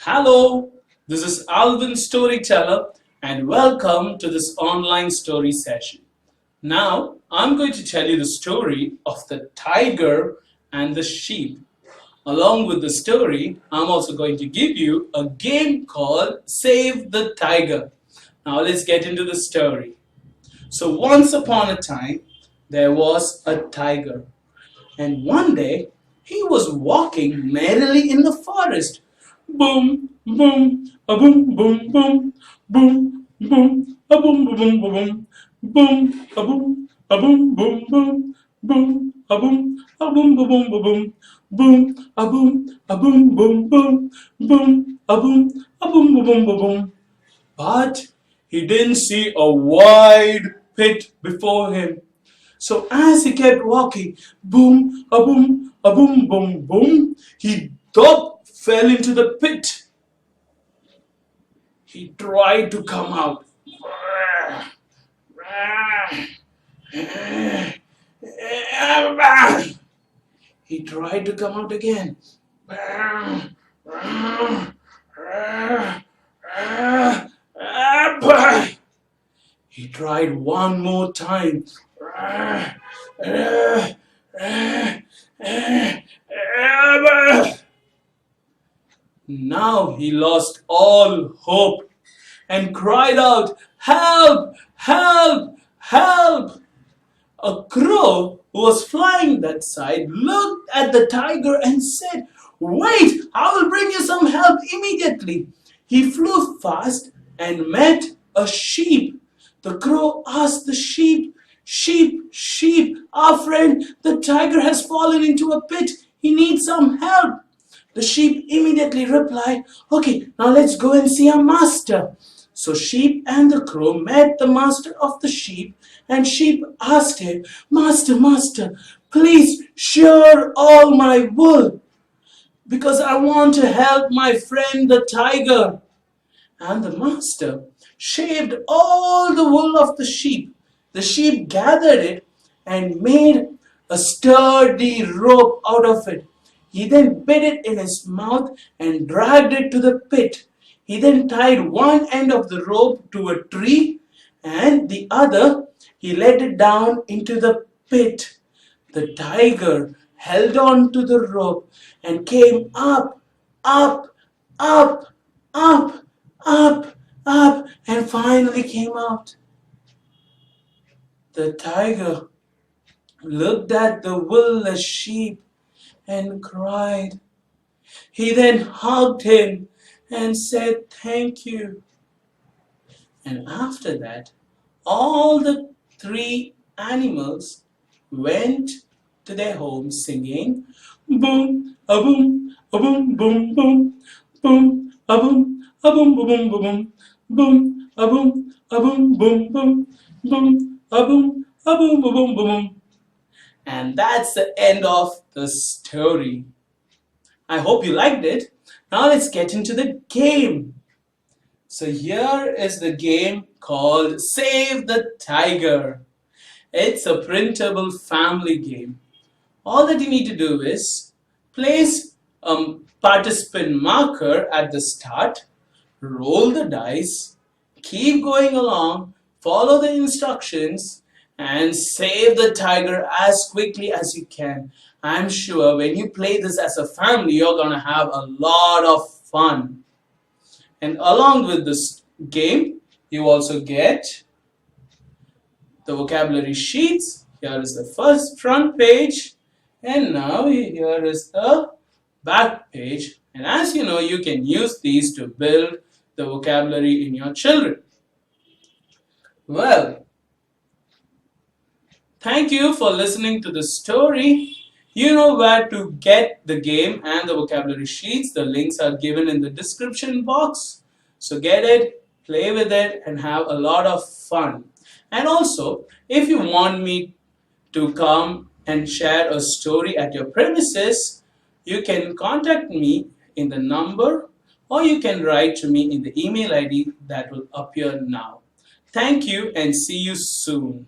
Hello, this is Alvin Storyteller and welcome to this online story session. Now, I'm going to tell you the story of the tiger and the sheep. Along with the story, I'm also going to give you a game called Save the Tiger. Now, let's get into the story. So, once upon a time, there was a tiger, and one day he was walking merrily in the forest. Boom, boom, a boom, boom, boom, boom, boom, a boom, boom, boom, boom, boom, a boom, boom, boom, boom, a boom, boom, boom, boom, boom, a boom, boom, boom, boom, boom, a boom, boom, boom, boom, boom. But he didn't see a wide pit before him. So as he kept walking, boom, a boom, boom, boom, he fell into the pit. He tried to come out. He tried to come out again. He tried one more time. Now he lost all hope and cried out, "Help! Help! Help!" A crow who was flying that side looked at the tiger and said, "Wait, I will bring you some help immediately." He flew fast and met a sheep. The crow asked the sheep, "Sheep, sheep, our friend, the tiger has fallen into a pit. He needs some help." The sheep immediately replied, "Okay, now let's go and see our master." So sheep and the crow met the master of the sheep, and sheep asked him, "Master, master, please shear all my wool, because I want to help my friend the tiger." And the master shaved all the wool of the sheep. The sheep gathered it and made a sturdy rope out of it. He then bit it in his mouth and dragged it to the pit. He then tied one end of the rope to a tree and the other he let it down into the pit. The tiger held on to the rope and came up, up, up, up, up, up, and finally came out. The tiger looked at the willless sheep and cried. He then hugged him and said, "Thank you." And after that, all the three animals went to their homes singing, "Boom, a boom, a boom, boom, boom, boom, a boom, boom, boom, boom, boom, a boom, boom, boom, boom, boom, a boom, boom, boom, boom." And that's the end of the story. I hope you liked it. Now let's get into the game. So here is the game called Save the Tiger. It's a printable family game. All that you need to do is place a participant marker at the start, roll the dice, keep going along, follow the instructions, and save the tiger as quickly as you can. I'm sure when you play this as a family, you're going to have a lot of fun. And along with this game, you also get the vocabulary sheets. Here is the first front page, and now here is the back page. And as you know, you can use these to build the vocabulary in your children. Well, thank you for listening to the story. You know where to get the game and the vocabulary sheets. The links are given in the description box. So get it, play with it, and have a lot of fun. And also, if you want me to come and share a story at your premises, you can contact me in the number, or you can write to me in the email ID that will appear now. Thank you and see you soon.